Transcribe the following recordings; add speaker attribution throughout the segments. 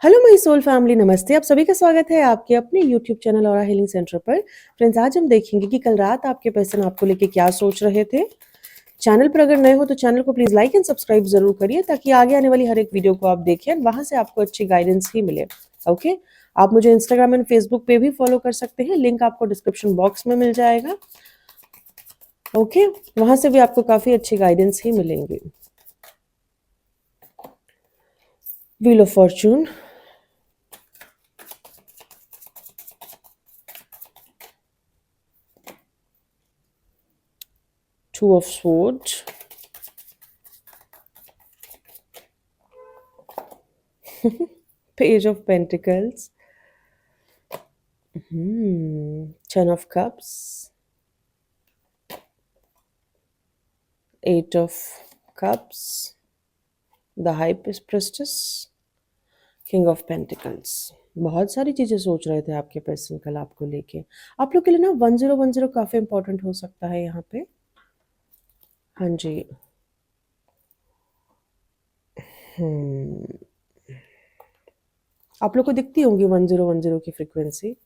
Speaker 1: Hello my soul family, नमस्ते। आप सभी का स्वागत है आपके अपने यूट्यूब चैनल और हीलिंग सेंटर पर। फ्रेंड्स, आज हम देखेंगे कि कल रात आपके पर्सन आपको लेके क्या सोच रहे थे। चैनल पर अगर नए हो तो चैनल को प्लीज लाइक एंड सब्सक्राइब जरूर करिए ताकि आगे आने वाली हर एक वीडियो को आप देखें और वहां से आपको अच्छी गाइडेंस ही मिले। ओके, आप मुझे इंस्टाग्राम एंड फेसबुक पे भी फॉलो कर सकते हैं, लिंक आपको डिस्क्रिप्शन बॉक्स में मिल जाएगा। ओके, वहां से भी आपको काफी अच्छी गाइडेंस ही मिलेंगी। Wheel of Fortune, two of swords, page of pentacles, Ten of Cups, Eight of Cups, the High Priestess, King of Pentacles। बहुत सारी चीजें सोच रहे थे आपके पर्सन कल आपको लेके। आप लोग के लिए ना 1010 काफी इंपॉर्टेंट हो सकता है यहाँ पे। हाँ जी। आप लोग को दिखती होंगी 1010 की frequency.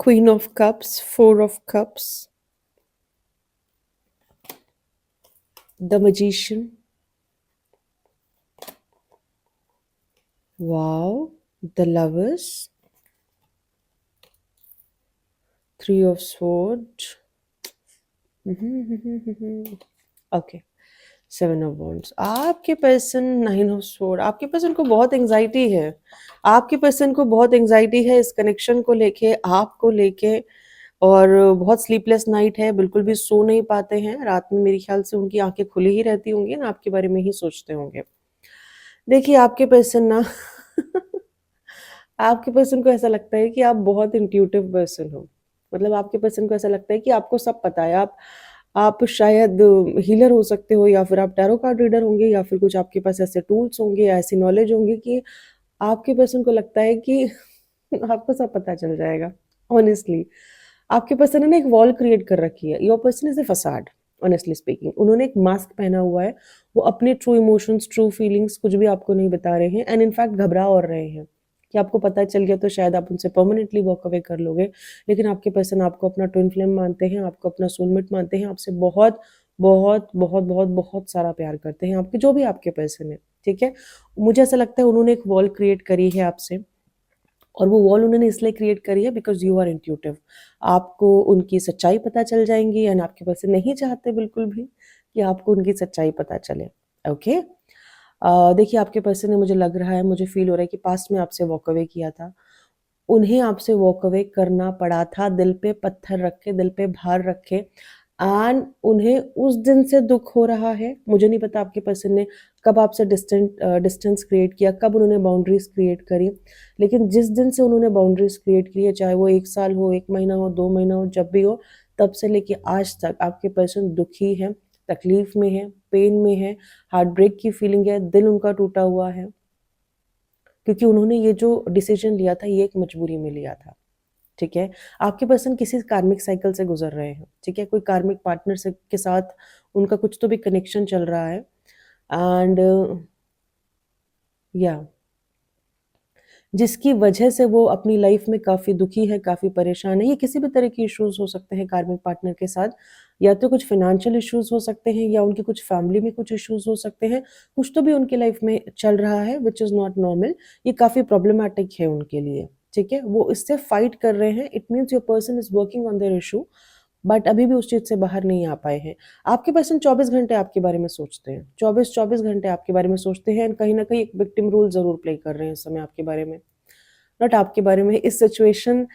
Speaker 1: Queen of Cups, Four of Cups, the Magician, wow, the Lovers, Three of Swords, okay, seven of wands. आपके पर्सन नाइन ऑफ स्वॉर्ड। आपके पर्सन को बहुत एंजाइटी है। आपके पर्सन को बहुत एंजाइटी है इस कनेक्शन को लेके, आपको लेके, और बहुत स्लीपलेस नाइट है। बिल्कुल भी सो नहीं पाते हैं रात में। मेरे ख्याल से उनकी आंखें खुली ही रहती होंगी ना, आपके बारे में ही सोचते होंगे। देखिए आपके पर्सन ना आपके पर्सन को ऐसा लगता है कि आप बहुत इंट्यूटिव पर्सन हो। मतलब आपके पर्सन को ऐसा लगता है कि आपको सब पता है। आप शायद हीलर हो सकते हो, या फिर आप टैरो कार्ड रीडर होंगे, या फिर कुछ आपके पास ऐसे टूल्स होंगे या ऐसी नॉलेज होंगी कि आपके पर्सन को लगता है कि आपको सब पता चल जाएगा। ऑनेस्टली आपके पर्सन ने ना एक वॉल क्रिएट कर रखी है। Your person is a facade. Honestly speaking, उन्होंने एक मास्क पहना हुआ है। वो अपने ट्रू इमोशंस, ट्रू फीलिंग्स कुछ भी आपको नहीं बता रहे हैं, एंड इनफैक्ट घबरा और रहे हैं कि आपको पता चल गया तो शायद आप उनसे परमानेंटली वॉक अवे कर लोगे। लेकिन आपके पर्सन आपको अपना ट्विन फ्लेम मानते हैं, आपको अपना सोलमेट मानते हैं, आपसे बहुत बहुत बहुत बहुत बहुत सारा प्यार करते हैं, आपके जो भी आपके पर्सन है। ठीक है, मुझे ऐसा लगता है उन्होंने एक वॉल क्रिएट करी है आपसे, और वो वॉल उन्होंने इसलिए क्रिएट करी है बिकॉज यू आर इंट्यूटिव। आपको उनकी सच्चाई पता चल जाएंगी, एंड आपके पर्सन नहीं चाहते बिल्कुल भी कि आपको उनकी सच्चाई पता चले। ओके, देखिए आपके पर्सन ने, मुझे लग रहा है, मुझे फील हो रहा है कि पास्ट में आपसे वॉक अवे किया था। उन्हें आपसे वॉक अवे करना पड़ा था, दिल पे पत्थर रख के, दिल पे भार रखे, एंड उन्हें उस दिन से दुख हो रहा है। मुझे नहीं पता आपके पर्सन ने कब आपसे डिस्टेंस क्रिएट किया, कब उन्होंने बाउंड्रीज क्रिएट करी, लेकिन जिस दिन से उन्होंने बाउंड्रीज क्रिएट की है, चाहे वो 1 साल हो, 1 महीना हो, 2 महीना हो, जब भी हो, तब से लेके आज तक आपके पर्सन दुखी है, तकलीफ में है, पेन में है, हार्ट ब्रेक की फीलिंग है, दिल उनका टूटा हुआ है, क्योंकि उन्होंने ये जो डिसीजन लिया था ये एक मजबूरी में लिया था। ठीक है, आपके पर्सन किसी कार्मिक साइकिल से गुजर रहे हैं। ठीक है, कोई कार्मिक पार्टनर से के साथ उनका कुछ तो भी कनेक्शन चल रहा है, एंड या जिसकी वजह से वो अपनी लाइफ में काफ़ी दुखी है, काफ़ी परेशान है। ये किसी भी तरह के इश्यूज हो सकते हैं कार्मिक पार्टनर के साथ, या तो कुछ फाइनेंशियल इश्यूज हो सकते हैं, या उनकी कुछ फैमिली में कुछ इश्यूज हो सकते हैं। कुछ तो भी उनकी लाइफ में चल रहा है विच इज़ नॉट नॉर्मल। ये काफ़ी प्रॉब्लमैटिक है उनके लिए। ठीक है, वो इससे फाइट कर रहे हैं। It means your person is working on their issue, but अभी भी उस चीज़ से बाहर नहीं आ पाए हैं। आपके पर्सन 24 घंटे आपके बारे में सोचते हैं, 24 घंटे आपके बारे में सोचते हैं, एंड कहीं ना कहीं एक विक्टिम रोल ज़रूर प्ले कर रहे हैं इस समय आपके बारे में। नॉट आपके बारे में, इस सिचुएशन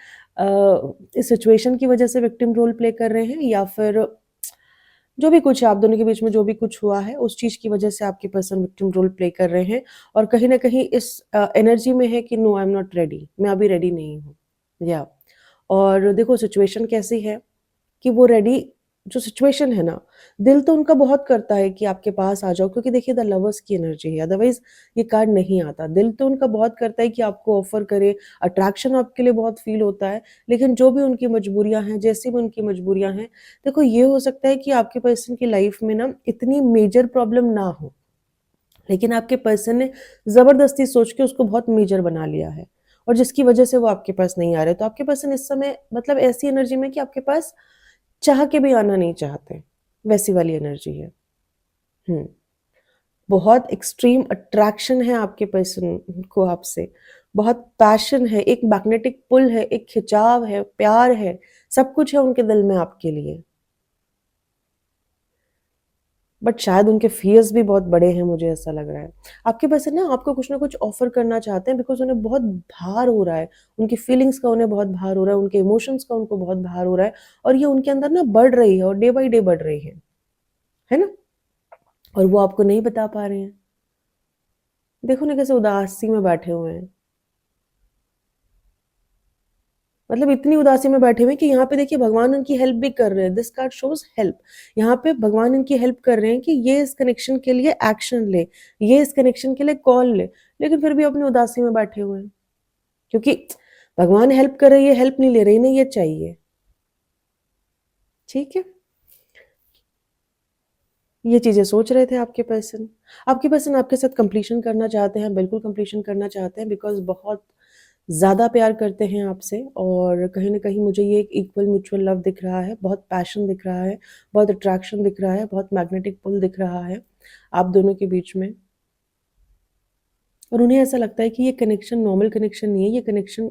Speaker 1: की वजह से विक्टिम रोल प्ले कर रहे हैं, या फिर जो भी कुछ है आप दोनों के बीच में, जो भी कुछ हुआ है उस चीज़ की वजह से आपके पर्सन विक्टिम रोल प्ले कर रहे हैं, और कहीं ना कहीं इस एनर्जी में है कि no I am not ready, मैं अभी रेडी नहीं हूँ। या और देखो सिचुएशन कैसी है कि वो रेडी जो सिचुएशन है ना, दिल तो उनका बहुत करता है कि आपके पास आ जाओ, क्योंकि देखिए द लवर्स की एनर्जी है, अदरवाइज़ ये कार्ड नहीं आता। दिल तो उनका बहुत करता है कि आपको ऑफ़र करे, अट्रैक्शन आपके लिए बहुत फ़ील होता है, लेकिन जो भी उनकी मजबूरियाँ हैं, जैसी भी उनकी मजबूरियाँ हैं, देखो ये हो सकता है कि आपके पर्सन की लाइफ़ में ना इतनी मेजर प्रॉब्लम ना हो, लेकिन आपके पर्सन ने ज़बरदस्ती सोच के उसको बहुत मेजर बना लिया है और जिसकी वजह से वो आपके पास नहीं आ रहे। तो आपके पर्सन इस समय मतलब ऐसी एनर्जी में कि आपके पास चाह के भी आना नहीं चाहते, वैसी वाली एनर्जी है। हुँ, बहुत एक्सट्रीम अट्रैक्शन है आपके पर्सन को आपसे, बहुत पैशन है, एक मैग्नेटिक पुल है, एक खिंचाव है, प्यार है, सब कुछ है उनके दिल में आपके लिए। बट शायद उनके फ़ियर्स भी बहुत बड़े हैं, मुझे ऐसा लग रहा है। आपके पर्सन ना आपको कुछ ना कुछ ऑफ़र करना चाहते हैं बिकॉज़ उन्हें बहुत भार हो रहा है, उनकी फीलिंग्स का उन्हें बहुत भार हो रहा है, उनके इमोशंस का उनको बहुत भार हो रहा है और ये उनके अंदर ना बढ़ रही है और डे बाय डे बढ़ रही है ना? और वो आपको नहीं बता पा रहे हैं। देखो ना कैसे उदासी में बैठे हुए हैं। मतलब इतनी उदासी में बैठे हुए हैं कि यहाँ पे देखिए भगवान उनकी हेल्प भी कर रहे हैं। This card shows help. यहाँ पे भगवान इनकी हेल्प कर रहे हैं कि ये इस कनेक्शन के लिए एक्शन ले, ये इस कनेक्शन के लिए कॉल ले, लेकिन फिर भी अपनी उदासी में बैठे हुए हैं। क्योंकि भगवान हेल्प कर रही है, हेल्प नहीं ले रही, इन्हें ये चाहिए। ठीक है? ये चीज़ें सोच रहे थे आपके पर्सन। आपके पर्सन आपके साथ कंप्लीशन करना चाहते हैं, बिल्कुल कंप्लीशन करना चाहते हैं बिकॉज़ बहुत ज़्यादा प्यार करते हैं आपसे और कहीं न कहीं मुझे ये एक इक्वल म्यूचुअल लव दिख रहा है, बहुत पैशन दिख रहा है, बहुत अट्रैक्शन दिख रहा है, बहुत मैग्नेटिक पुल दिख रहा है, आप दोनों के बीच में। और उन्हें ऐसा लगता है कि ये कनेक्शन नॉर्मल कनेक्शन नहीं है, ये connection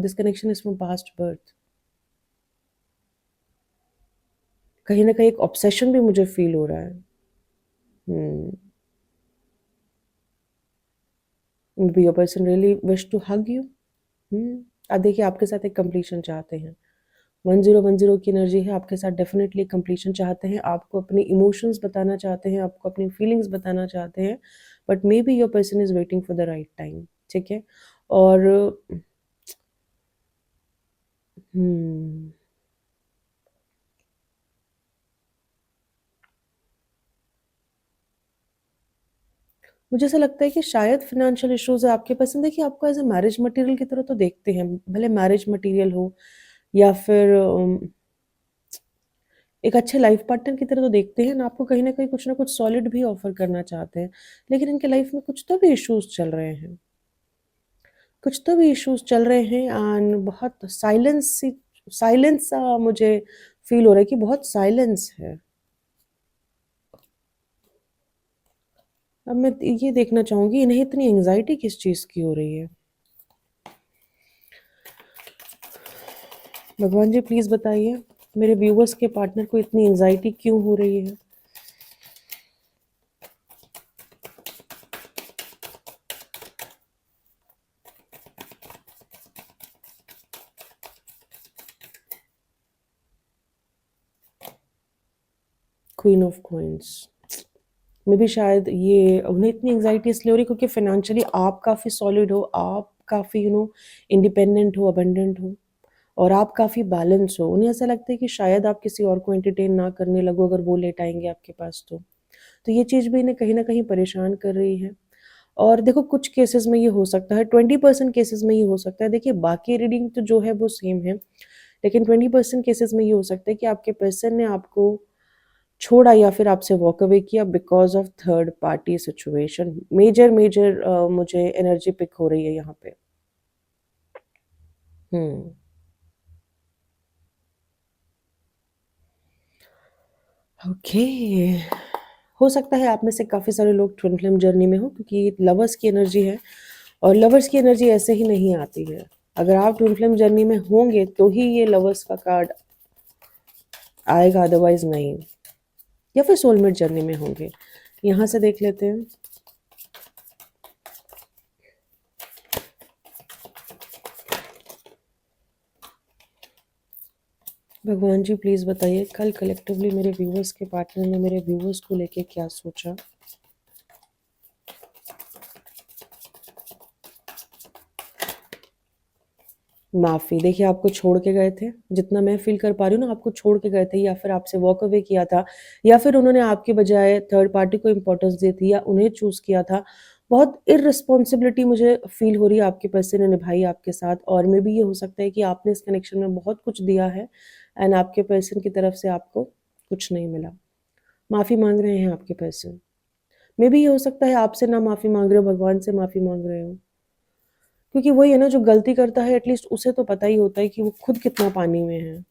Speaker 1: this connection is from past birth. कहीं न कहीं एक ऑब्सेशन भी मुझे फ़ील हो रहा है। हुँ। Maybe your person really wish to hug you। अब देखिए आपके साथ एक कंप्लीशन चाहते हैं। 1010 की एनर्जी है, आपके साथ डेफ़िनेटली कंप्लीशन चाहते हैं, आपको अपनी इमोशंस बताना चाहते हैं, आपको अपनी फीलिंग्स बताना चाहते हैं, but maybe your person is waiting for the right time, ठीक है? और हुँ, मुझे ऐसा लगता है कि शायद फ़ाइनेंशियल इश्यूज़ है आपके पर्सन देखिए आपको एज़ अ मैरिज मटीरियल की तरह तो देखते हैं, भले मैरिज मटीरियल हो या फिर एक अच्छे लाइफ पार्टनर की तरह तो देखते हैं ना, आपको कहीं न कहीं कुछ न कुछ सॉलिड भी ऑफ़र करना चाहते हैं। लेकिन इनके लाइफ में कुछ तो भी इश्यूज़ चल रहे हैं। कुछ तो भी इश्यूज़ चल रहे हैं एंड बहुत साइलेंस सा मुझे फ़ील हो रहा है कि बहुत साइलेंस है। अब मैं ये देखना चाहूँगी इन्हें इतनी एंग्ज़ायटी किस चीज़ की हो रही है? भगवान जी प्लीज़ बताइए, मेरे व्यूअर्स के पार्टनर को इतनी एंग्ज़ायटी क्यों हो रही है? Queen of coins. मेबी शायद ये उन्हें इतनी एंग्ज़ायटी इसलिए हो रही है क्योंकि फ़ाइनेंशियली आप काफ़ी सॉलिड हो, आप काफ़ी इंडिपेंडेंट हो, अबंडेंट हो और आप काफ़ी बैलेंस हो। उन्हें ऐसा लगता है कि शायद आप किसी और को एंटरटेन ना करने लगो अगर वो लेट आएँगे आपके पास तो। तो ये चीज़ भी इन्हें कहीं न कहीं परेशान कर रही है। और देखो कुछ केसेज़ में ये हो सकता है, 20% केसेज़ में ये हो सकता है। देखिए बाकी रीडिंग तो जो है वो सेम है, लेकिन 20% केसेज़ में ये हो सकता है कि आपके पर्सन ने आपको छोड़ा या फिर आपसे वॉक अवे किया because of third party situation. Major मुझे एनर्जी पिक हो रही है यहाँ पे। हुँ। ओके। हो सकता है आप में से काफ़ी सारे लोग ट्विन फ्लेम जर्नी में हो क्योंकि लवर्स की एनर्जी है और लवर्स की एनर्जी ऐसे ही नहीं आती है। अगर आप ट्विन फ्लेम जर्नी में होंगे तो ही ये लवर्स का कार्ड आएगा, अदरवाइज़ नहीं। या फिर सोलमेट जर्नी में होंगे। यहाँ से देख लेते हैं। भगवान जी प्लीज़ बताइए कल कलेक्टिवली मेरे व्यूअर्स के पार्टनर ने मेरे व्यूअर्स को लेके क्या सोचा? माफ़ी, देखिए आपको छोड़ के गए थे, जितना मैं फ़ील कर पा रही हूँ ना आपको छोड़ के गए थे या फिर आपसे वॉक अवे किया था या फिर उन्होंने आपके बजाय थर्ड पार्टी को इम्पोर्टेंस दी थी या उन्हें चूज़ किया था। बहुत इर्रेस्पॉन्सिबिलिटी मुझे फ़ील हो रही है आपके पर्सन ने निभाई आपके साथ और मेबी ये हो सकता है कि आपने इस कनेक्शन में बहुत कुछ दिया है एंड आपके पर्सन की तरफ से आपको कुछ नहीं मिला। माफ़ी माँग रहे हैं आपके पर्सन। मेबी ये हो सकता है आपसे ना माफ़ी माँग रहे हो, भगवान से माफ़ी माँग रहे हो। क्योंकि वही है ना जो गलती करता है एटलीस्ट उसे तो पता ही होता है कि वो खुद कितना पानी में है।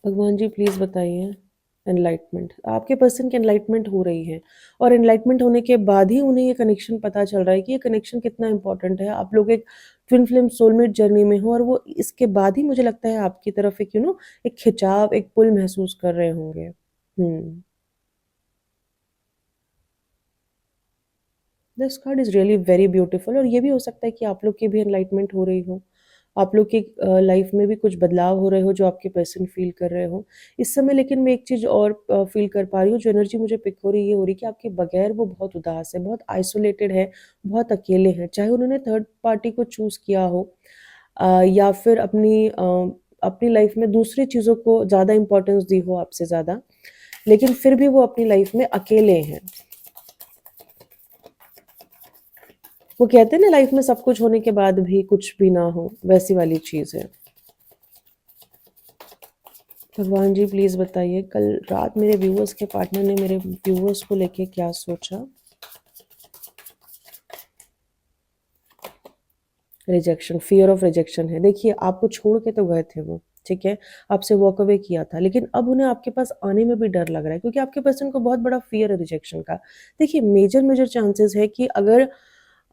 Speaker 1: भगवान जी प्लीज़ बताइए एनलाइटमेंट। आपके पर्सन की एनलाइटमेंट हो रही है और एनलाइटमेंट होने के बाद ही उन्हें ये कनेक्शन पता चल रहा है कि ये कनेक्शन कितना इम्पोर्टेंट है। आप लोग एक ट्विन फ्लेम सोलमेट जर्नी में हो और वो इसके बाद ही मुझे लगता है आपकी तरफ एक एक खिंचाव, एक पुल महसूस कर रहे होंगे। हुँ। This card is really very beautiful और ये भी हो सकता है कि आप लोग की भी एनलाइटमेंट हो रही हो। आप लोग की लाइफ में भी कुछ बदलाव हो रहे हो जो आपके पर्सन फ़ील कर रहे हो। इस समय लेकिन मैं एक चीज़ और फ़ील कर पा रही हूँ, जो एनर्जी मुझे पिक हो रही है, ये हो रही है कि आपके बगैर वो बहुत उदास है, बहुत आइसोलेटेड है, बहुत अकेले हैं। चाहे उन्होंने थर्ड पार्टी को चूज़ किया हो या फिर अपनी लाइफ में दूसरी चीज़ों को ज़्यादा इम्पोर्टेंस दी हो आपसे ज़्यादा, लेकिन फिर भी वो अपनी लाइफ में अकेले हैं। वो कहते हैं ना लाइफ में सब कुछ होने के बाद भी कुछ भी ना हो, वैसी वाली चीज़ है। भगवान जी प्लीज़ बताइए कल रात मेरे व्यूअर्स के पार्टनर ने मेरे व्यूअर्स को लेके क्या सोचा? रिजेक्शन, फ़ियर ऑफ रिजेक्शन है। देखिए आपको छोड़ के तो गए थे वो, ठीक है? आपसे वॉक अवे किया था, लेकिन अब उन्हें आपके पास आने में भी डर लग रहा है क्योंकि आपके पर्सन को बहुत बड़ा फ़ियर है रिजेक्शन का। देखिए मेजर चांसेस है कि अगर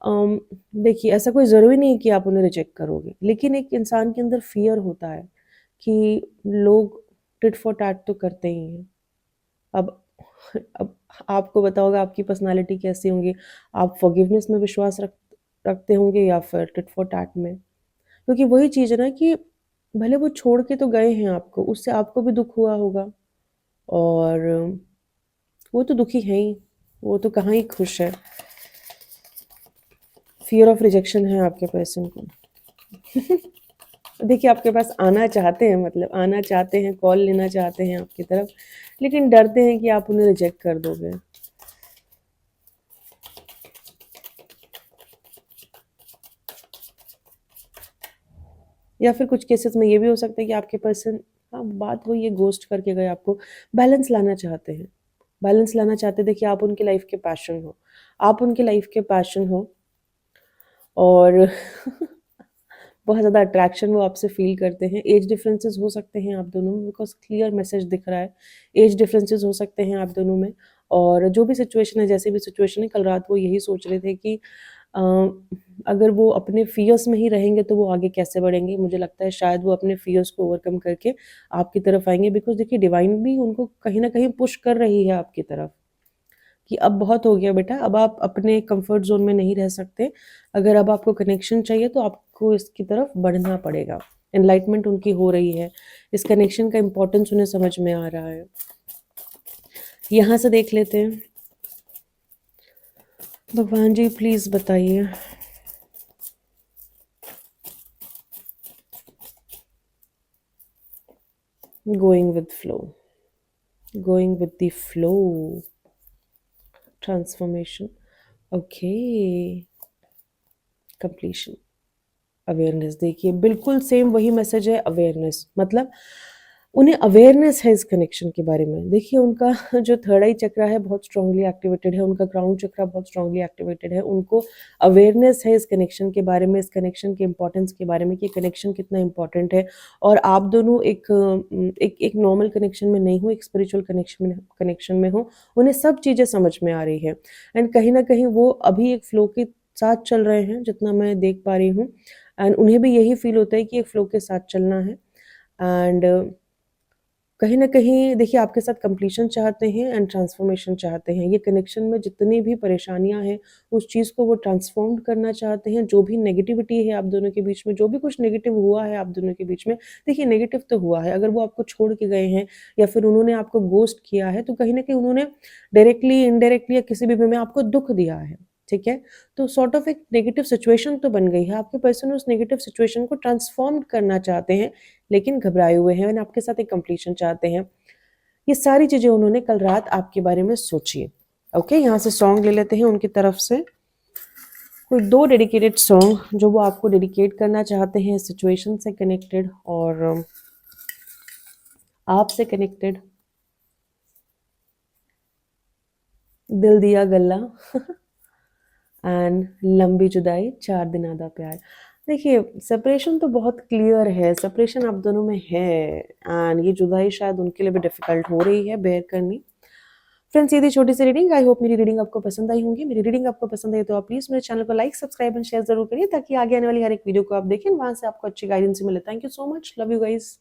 Speaker 1: अम, देखिए ऐसा कोई ज़रूरी नहीं है कि आप उन्हें रिजेक्ट करोगे, लेकिन एक इंसान के अंदर फ़ियर होता है कि लोग टिट फॉर टैट तो करते ही हैं। अब अब आपको पता होगा आपकी पर्सनैलिटी कैसी होंगी, आप फ़ॉरगिवनेस में विश्वास रखते होंगे या फिर टिट फॉर टैट में। क्योंकि वही चीज़ है ना कि भले वो छोड़ के तो गए हैं आपको, उससे आपको भी दुःख हुआ होगा और वो तो दुखी हैं ही, वो तो कहाँ ही खुश है। फ़ियर ऑफ रिजेक्शन है आपके पर्सन को। देखिए आपके पास आना चाहते हैं मतलब आना चाहते हैं, कॉल लेना चाहते हैं आपकी तरफ, लेकिन डरते हैं कि आप उन्हें रिजेक्ट कर दोगे। या फिर कुछ केसेस में ये भी हो सकता है कि आपके पर्सन हाँ, बात वही है घोस्ट करके गए आपको, बैलेंस लाना चाहते हैं। बैलेंस लाना चाहते हैं देखिए आप उनकी लाइफ़ के पैशन हो। आप उनकी लाइफ़ के पैशन हो और बहुत ज़्यादा अट्रैक्शन वो आपसे फ़ील करते हैं। एज डिफरेंसेस हो सकते हैं आप दोनों में बिकॉज़ क्लियर मैसेज दिख रहा है। एज डिफरेंसेस हो सकते हैं आप दोनों में और जो भी सिचुएशन है, जैसी भी सिचुएशन है, कल रात वो यही सोच रहे थे कि अ, अगर वो अपने फ़ियर्स में ही रहेंगे तो वो आगे कैसे बढ़ेंगे? मुझे लगता है शायद वो अपने फ़ियर्स को ओवरकम करके आपकी तरफ आएँगे बिकॉज़ देखिए डिवाइन भी उनको कहीं न कहीं पुश कर रही है आपकी तरफ। कि अब बहुत हो गया बेटा, अब आप अपने कंफर्ट ज़ोन में नहीं रह सकते। अगर अब आपको कनेक्शन चाहिए तो आपको इसकी तरफ बढ़ना पड़ेगा। एनलाइटमेंट उनकी हो रही है। इस कनेक्शन का इम्पोर्टेंस उन्हें समझ में आ रहा है। यहाँ से देख लेते हैं। भगवान जी प्लीज़ बताइए। Going with flow, going with the flow, transformation, okay, completion. Awareness देखिए बिल्कुल सेम वही मैसेज है अवेयरनेस मतलब उन्हें अवेयरनेस है इस कनेक्शन के बारे में। देखिए उनका जो थर्ड आई चक्रा है बहुत स्ट्रांगली एक्टिवेटेड है, उनका क्राउन चक्रा बहुत स्ट्रांगली एक्टिवेटेड है। उनको अवेयरनेस है इस कनेक्शन के बारे में, इस कनेक्शन के इम्पोर्टेंस के बारे में कि कनेक्शन कितना इम्पोर्टेंट है और आप दोनों एक नॉर्मल कनेक्शन में नहीं हो, एक स्पिरिचुअल कनेक्शन में हो। उन्हें सब चीज़ें समझ में आ रही है एंड कहीं न कहीं वो अभी एक फ्लो के साथ चल रहे हैं जितना मैं देख पा रही हूँ। एंड उन्हें भी यही फ़ील होता है कि एक फ़्लो के साथ चलना है एंड कहीं न कहीं देखिए आपके साथ कंप्लीशन चाहते हैं एंड ट्रांसफॉर्मेशन चाहते हैं। ये कनेक्शन में जितनी भी परेशानियाँ हैं, उस चीज़ को वो ट्रांसफ़ॉर्म करना चाहते हैं। जो भी नेगेटिविटी है आप दोनों के बीच में, जो भी कुछ नेगेटिव हुआ है आप दोनों के बीच में, देखिए नेगेटिव तो हुआ है। अगर वो आपको छोड़ के गए हैं या फिर उन्होंने आपको घोस्ट किया है, तो कहीं न कहीं उन्होंने डायरेक्टली, इनडायरेक्टली या किसी भी वे में आपको दुःख दिया है, ठीक है? तो सॉर्ट ऑफ एक नेगेटिव सिचुएशन तो बन गई है। आपके पर्सन उस नेगेटिव सिचुएशन को ट्रांसफ़ॉर्म करना चाहते हैं, लेकिन घबराए हुए हैं एंड आपके साथ एक कंप्लीशन चाहते हैं। ये सारी चीज़ें उन्होंने कल रात आपके बारे में सोची। ओके, यहाँ से सॉन्ग ले लेते हैं उनकी तरफ से। कोई 2 डेडिकेटेड सॉन्ग जो वो आपको डेडिकेट करना चाहते हैं सिचुएशन से कनेक्टेड और आपसे कनेक्टेड। दिल दिया गल्ला एंड लंबी जुदाई, 4 दिना दा प्यार। देखिए, सेपरेशन तो बहुत क्लियर है, सेपरेशन आप दोनों में है एंड ये जुदाई शायद उनके लिए भी डिफ़िकल्ट हो रही है बेयर करनी। फ्रेंड्स, ये थी छोटी सी रीडिंग। आई होप मेरी रीडिंग आपको पसंद आई होंगी। मेरी रीडिंग आपको पसंद आई तो आप प्लीज़ मेरे चैनल को लाइक, सब्सक्राइब एंड शेयर ज़रूर करिए ताकि आगे आने वाली हर एक वीडियो को आप देखें, वहाँ से आपको अच्छी गाइडेंस मिले। Thank you so much. Love you guys.